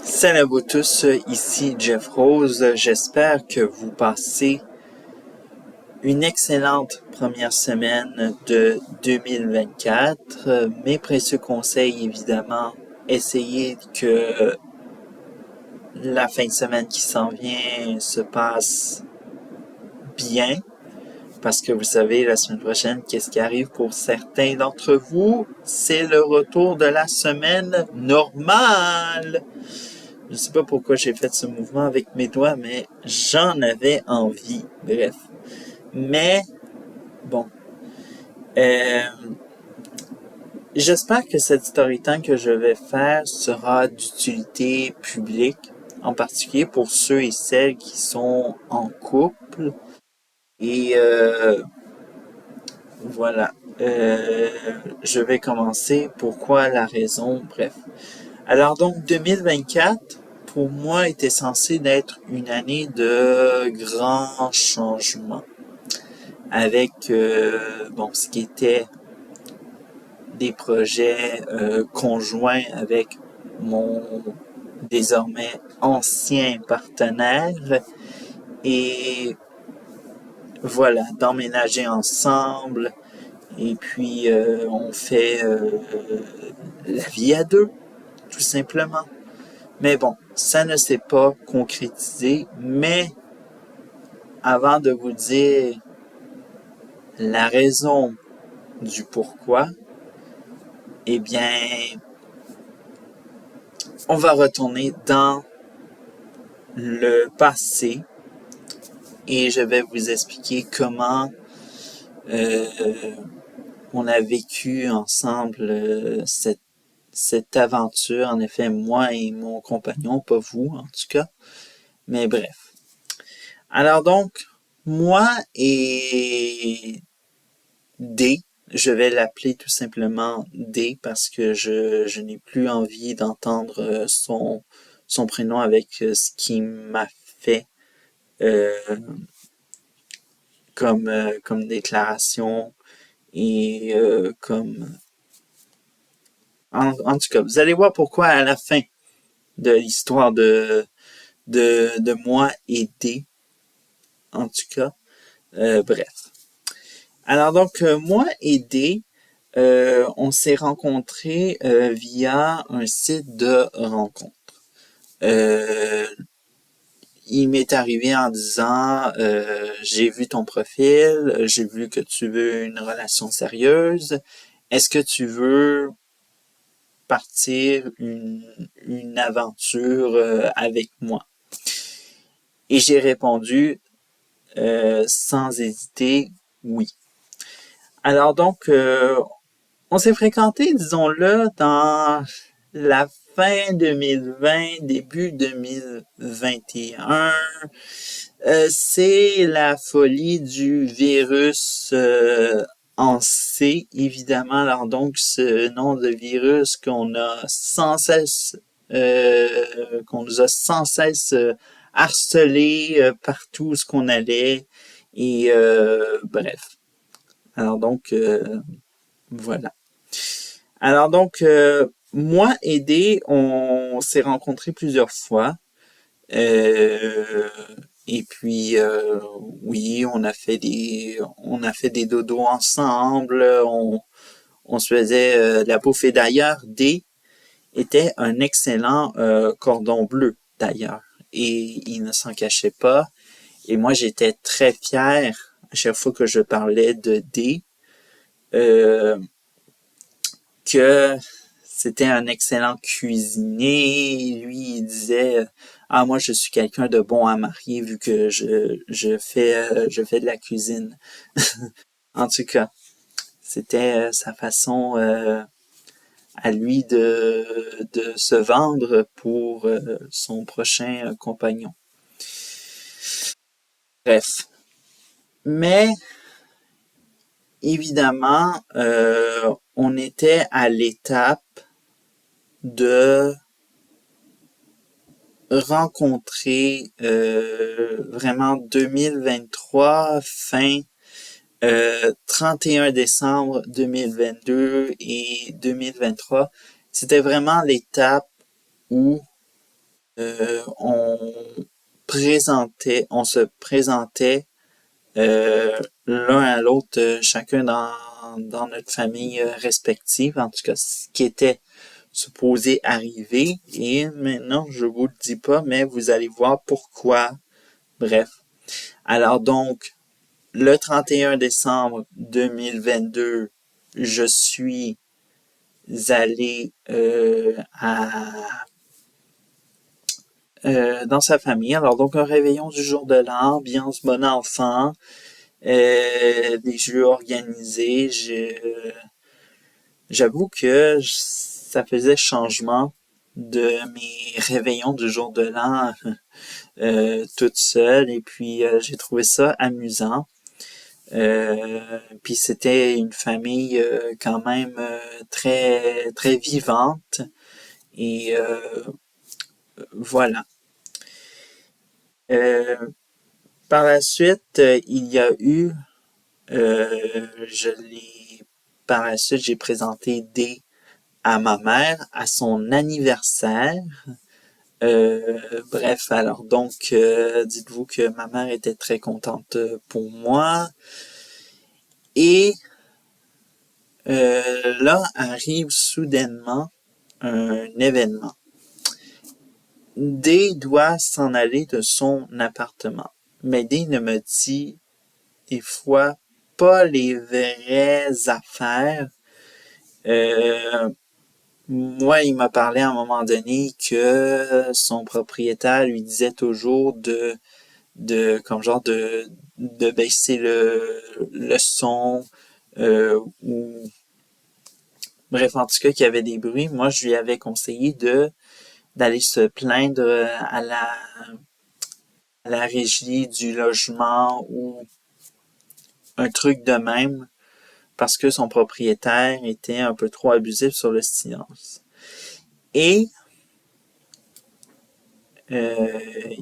Salut à vous tous, ici Jeff Rose. J'espère que vous passez une excellente première semaine de 2024. Mes précieux conseils, évidemment, essayez que la fin de semaine qui s'en vient se passe bien. Parce que vous savez, la semaine prochaine, qu'est-ce qui arrive pour certains d'entre vous? C'est le retour de la semaine normale. Je sais pas pourquoi j'ai fait ce mouvement avec mes doigts, mais j'en avais envie. Bref. Mais, bon. Euh, J'espère que cette story time que je vais faire sera d'utilité publique, en particulier pour ceux et celles qui sont en couple. Et voilà. Je vais commencer. Pourquoi, la raison, bref. Alors donc, 2024, pour moi, était censé d'être une année de grands changements. Avec, ce qui était des projets conjoints avec mon désormais ancien partenaire. Et voilà, d'emménager ensemble. Et puis, on fait la vie à deux, tout simplement. Mais bon, ça ne s'est pas concrétisé. Mais avant de vous dire la raison du pourquoi, eh bien, on va retourner dans le passé et je vais vous expliquer comment euh, on a vécu ensemble cette aventure. En effet, moi et mon compagnon, pas vous en tout cas. Mais bref. Alors donc, moi et D, je vais l'appeler tout simplement D parce que je n'ai plus envie d'entendre son prénom avec ce qui m'a fait euh, comme déclaration et en tout cas, vous allez voir pourquoi à la fin de l'histoire de moi et D, en tout cas. Bref. Alors donc, moi et D, on s'est rencontrés via un site de rencontre. Il m'est arrivé en disant j'ai vu ton profil, j'ai vu que tu veux une relation sérieuse. Est-ce que tu veux partir une aventure avec moi? Et j'ai répondu sans hésiter oui. Alors donc, on s'est fréquenté, disons-le, dans la fin 2020, début 2021. C'est la folie du virus en C, évidemment. Alors donc, ce nom de virus qu'on a sans cesse, qu'on nous a sans cesse harcelé partout où ce qu'on allait. Et bref. Alors donc, voilà. Alors donc, moi et D, on s'est rencontrés plusieurs fois. Euh, et puis, oui, on a fait des dodos ensemble. On se faisait la bouffe. Et d'ailleurs, D était un excellent cordon bleu, d'ailleurs. Et il ne s'en cachait pas. Et moi, j'étais très fier à chaque fois que je parlais de D. Euh, que c'était un excellent cuisinier. Lui, il disait ah moi je suis quelqu'un de bon à marier vu que je fais de la cuisine. En tout cas, c'était sa façon à lui de se vendre pour son prochain compagnon. Bref, mais évidemment, on était à l'étape de rencontré vraiment 2023, fin 31 décembre 2022 et 2023. C'était vraiment l'étape où on on se présentait l'un à l'autre, chacun dans notre famille respective, en tout cas ce qui était supposé arriver. Et maintenant, je vous le dis pas, mais vous allez voir pourquoi. Bref. Alors donc, le 31 décembre 2022, je suis allé dans sa famille. Alors donc un réveillon du jour de l'an, ambiance bon enfant, des jeux organisés. J'avoue que ça faisait changement de mes réveillons du jour de l'an toute seule et puis j'ai trouvé ça amusant. Puis c'était une famille quand même très très vivante et voilà. Euh, Par la suite, il y a eu, je l'ai, par la suite, j'ai présenté des à ma mère à son anniversaire. Bref, alors donc, dites-vous que ma mère était très contente pour moi. Et là arrive soudainement un événement. D doit s'en aller de son appartement. Mais D ne me dit des fois pas les vraies affaires. Euh, Moi, il m'a parlé à un moment donné que son propriétaire lui disait toujours comme genre de baisser le son, ou bref, en tout cas, qu'il y avait des bruits. Moi, je lui avais conseillé d'aller se plaindre à la régie du logement ou un truc de même parce que son propriétaire était un peu trop abusif sur le silence. Et euh,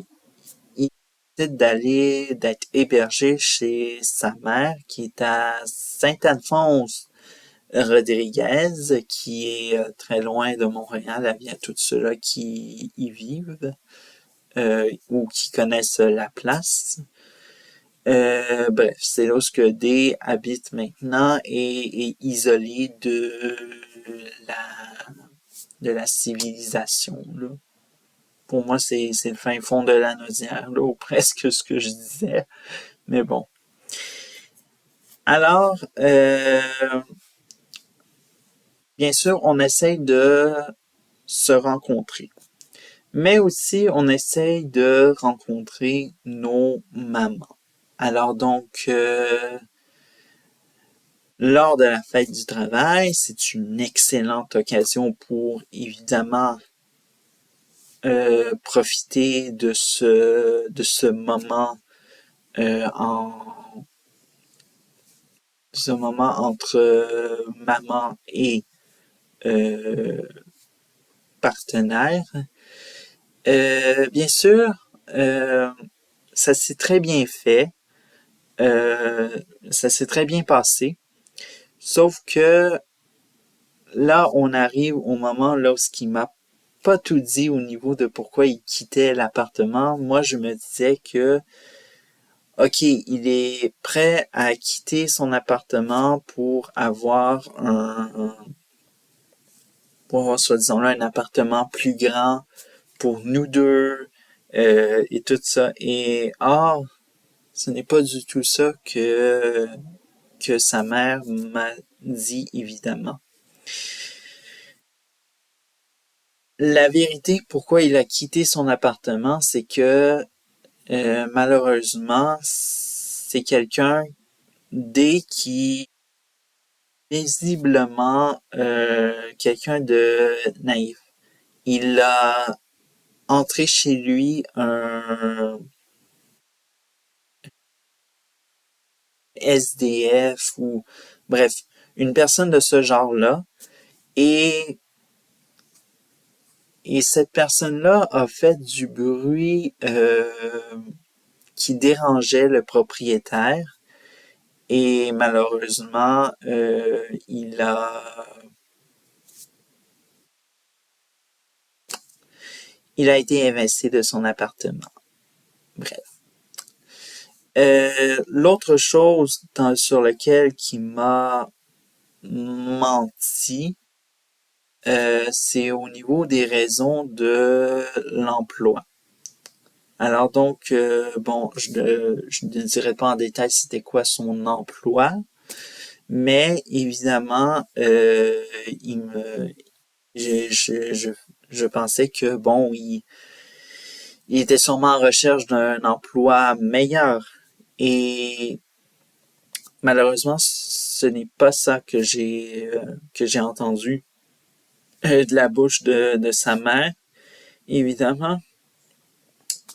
il décide d'être hébergé chez sa mère qui est à Saint-Alphonse Rodriguez, qui est très loin de Montréal, à bien tous ceux-là qui y vivent ou qui connaissent la place. Bref, c'est là où ce que D habite maintenant et est isolé la, de la civilisation, là. Pour moi, c'est le fin fond de la Naudière, là, ou presque ce que je disais. Mais bon. Alors, bien sûr, on essaye de se rencontrer. Mais aussi, on essaye de rencontrer nos mamans. Alors donc, lors de la fête du travail, c'est une excellente occasion pour évidemment profiter de ce moment en ce moment entre maman et euh, partenaire. Bien sûr, euh, ça s'est très bien fait, euh, ça s'est très bien passé, sauf que là, on arrive au moment là où ce qui m'a pas tout dit au niveau de pourquoi il quittait l'appartement. Moi, je me disais que, ok, il est prêt à quitter son appartement pour avoir, soi-disant là, un appartement plus grand pour nous deux, et tout ça. Et or, ce n'est pas du tout ça que sa mère m'a dit, évidemment. La vérité, pourquoi il a quitté son appartement, c'est que malheureusement, c'est quelqu'un qui est visiblement quelqu'un de naïf. Il a entré chez lui un SDF ou bref, une personne de ce genre-là et cette personne-là a fait du bruit qui dérangeait le propriétaire et malheureusement, il a été évincé de son appartement. Bref. L'autre chose sur lequel qui m'a menti, c'est au niveau des raisons de l'emploi. Alors donc, bon, je ne dirai pas en détail c'était quoi son emploi, mais évidemment, je pensais que bon, il était sûrement en recherche d'un emploi meilleur. Et malheureusement, ce n'est pas ça que j'ai entendu de la bouche de sa mère. Évidemment,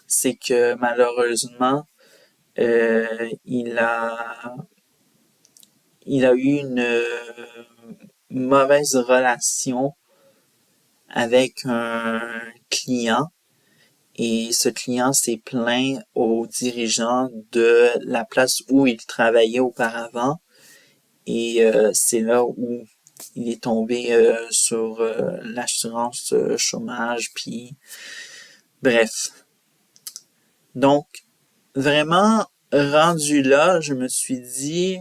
c'est que malheureusement, il a eu une mauvaise relation avec un client et ce client s'est plaint aux dirigeants de la place où il travaillait auparavant et c'est là où il est tombé sur l'assurance chômage puis bref. Donc vraiment rendu là, je me suis dit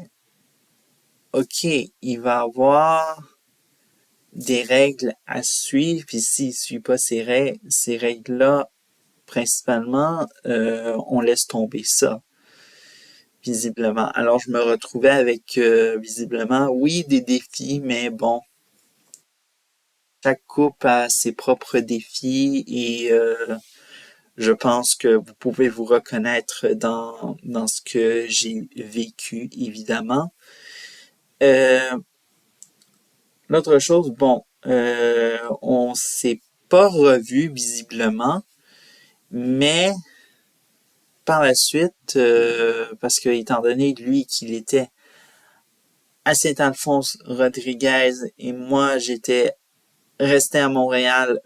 OK, il va avoir des règles à suivre, puis s'il ne suit pas ces règles-là, principalement, on laisse tomber ça, visiblement. Alors, je me retrouvais avec, visiblement, oui, des défis, mais bon, chaque couple a ses propres défis et je pense que vous pouvez vous reconnaître dans ce que j'ai vécu, évidemment. L'autre chose, bon, on s'est pas revu visiblement, mais par la suite, parce que étant donné lui qu'il était à Saint-Alphonse Rodriguez et moi j'étais resté à Montréal,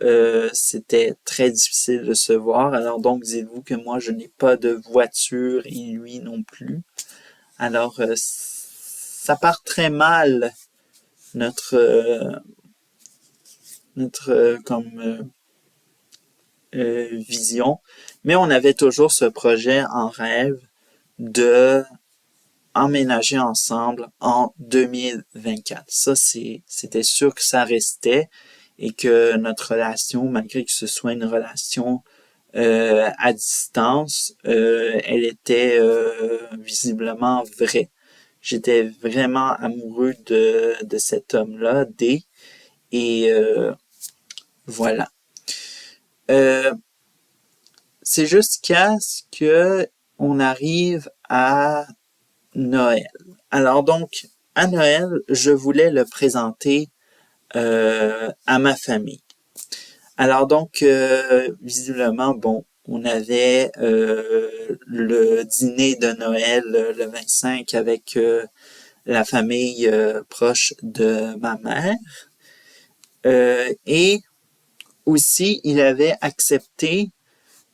c'était très difficile de se voir. Alors donc dites-vous que moi je n'ai pas de voiture et lui non plus. Alors ça part très mal notre comme vision, mais on avait toujours ce projet en rêve de emménager ensemble en 2024. Ça, c'était sûr que ça restait et que notre relation, malgré que ce soit une relation à distance, elle était visiblement vraie. J'étais vraiment amoureux de cet homme-là, D, et voilà. C'est jusqu'à ce que on arrive à Noël. Alors donc, à Noël, je voulais le présenter à ma famille. Alors donc, visiblement, bon, on avait le dîner de Noël le 25 avec la famille proche de ma mère. Et aussi, il avait accepté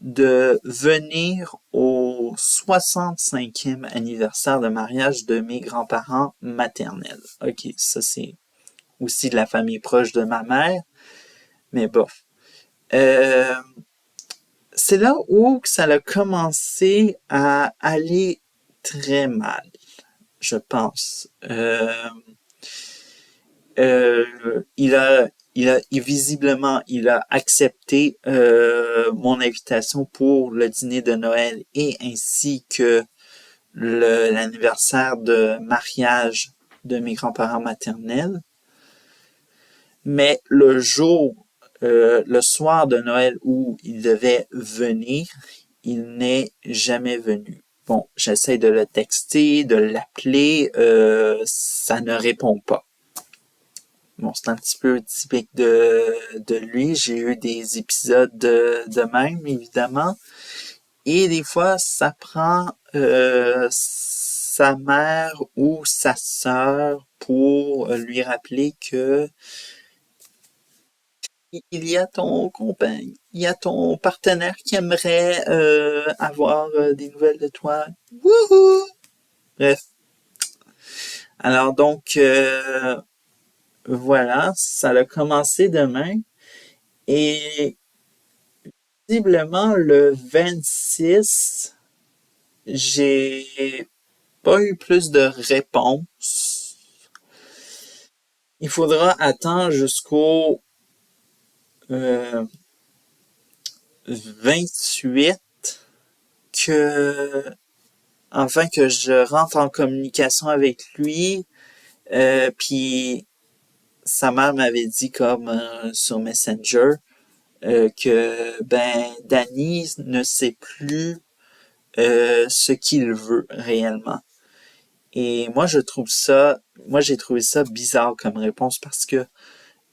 de venir au 65e anniversaire de mariage de mes grands-parents maternels. OK, ça c'est aussi de la famille proche de ma mère, mais bof. C'est là où ça a commencé à aller très mal, je pense. Visiblement, il a accepté mon invitation pour le dîner de Noël et ainsi que l'anniversaire de mariage de mes grands-parents maternels. Mais le soir de Noël où il devait venir, il n'est jamais venu. Bon, j'essaie de le texter, de l'appeler, ça ne répond pas. Bon, c'est un petit peu typique de lui. J'ai eu des épisodes de même, évidemment. Et des fois, ça prend sa mère ou sa sœur pour lui rappeler que il y a ton compagnon, il y a ton partenaire qui aimerait avoir des nouvelles de toi. Wouhou! Bref. Alors donc, voilà, ça a commencé demain. Et Visiblement, le 26, j'ai pas eu plus de réponses. Il faudra attendre jusqu'au 28 que enfin que je rentre en communication avec lui. Puis sa mère m'avait dit comme sur Messenger que Danny ne sait plus ce qu'il veut réellement. Et moi j'ai trouvé ça bizarre comme réponse parce que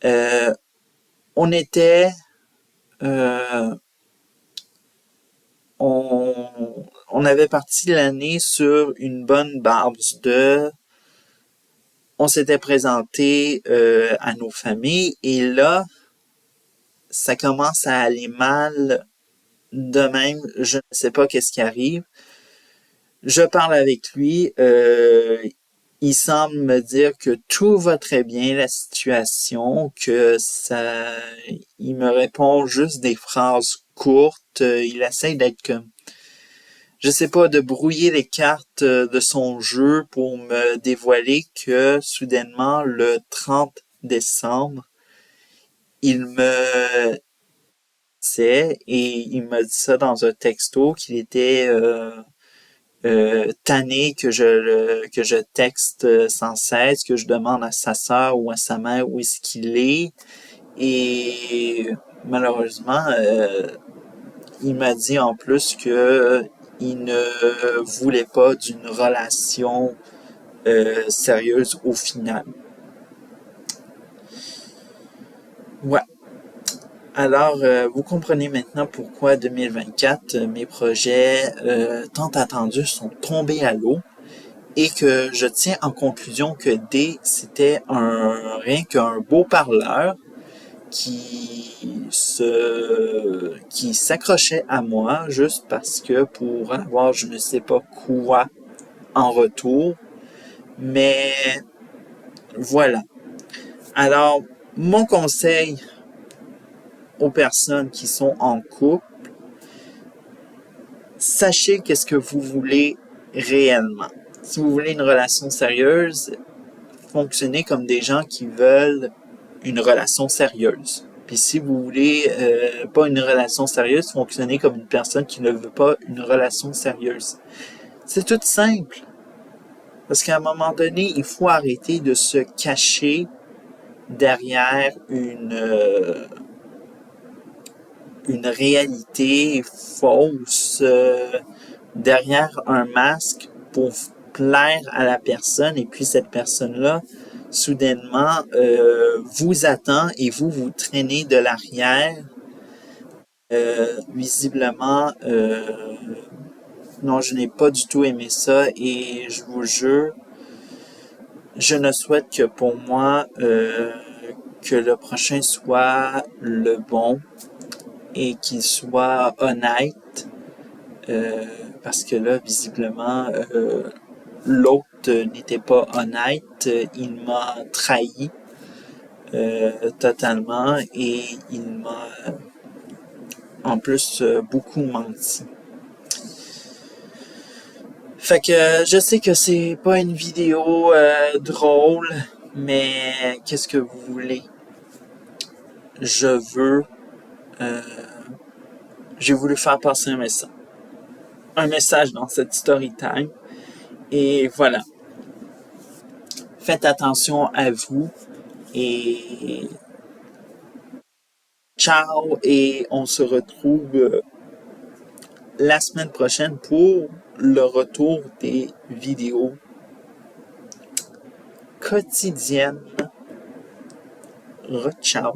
euh, on était, euh, on avait parti l'année sur une bonne base on s'était présenté à nos familles et là, ça commence à aller mal de même. Je ne sais pas qu'est-ce qui arrive. Je parle avec lui. Il semble me dire que tout va très bien, la situation, que ça, il me répond juste des phrases courtes. Il essaie d'être comme, je sais pas, de brouiller les cartes de son jeu pour me dévoiler que soudainement, le 30 décembre, il me sait et il m'a dit ça dans un texto qu'il était tanné que je texte sans cesse, que je demande à sa sœur ou à sa mère où est-ce qu'il est. Et malheureusement, il m'a dit en plus que il ne voulait pas d'une relation sérieuse au final. Ouais. Alors, vous comprenez maintenant pourquoi 2024, mes projets tant attendus sont tombés à l'eau et que je tiens en conclusion que D, c'était rien qu'un beau parleur qui s'accrochait à moi juste parce que pour avoir je ne sais pas quoi en retour. Mais voilà. Alors, mon conseil aux personnes qui sont en couple, sachez qu'est-ce que vous voulez réellement. Si vous voulez une relation sérieuse, fonctionnez comme des gens qui veulent une relation sérieuse. Puis si vous voulez pas une relation sérieuse, fonctionnez comme une personne qui ne veut pas une relation sérieuse. C'est tout simple. Parce qu'à un moment donné, il faut arrêter de se cacher derrière une réalité fausse, derrière un masque pour plaire à la personne et puis cette personne-là, soudainement, vous attend et vous traînez de l'arrière. Visiblement, non, je n'ai pas du tout aimé ça et je vous jure, je ne souhaite que pour moi que le prochain soit le bon et qu'il soit honnête parce que là, visiblement, l'autre n'était pas honnête, il m'a trahi totalement et il m'a en plus beaucoup menti. Fait que je sais que c'est pas une vidéo drôle, mais qu'est-ce que vous voulez? Je veux, euh, j'ai voulu faire passer un message dans cette story time et voilà. Faites attention à vous et ciao et on se retrouve la semaine prochaine pour le retour des vidéos quotidiennes. Ciao!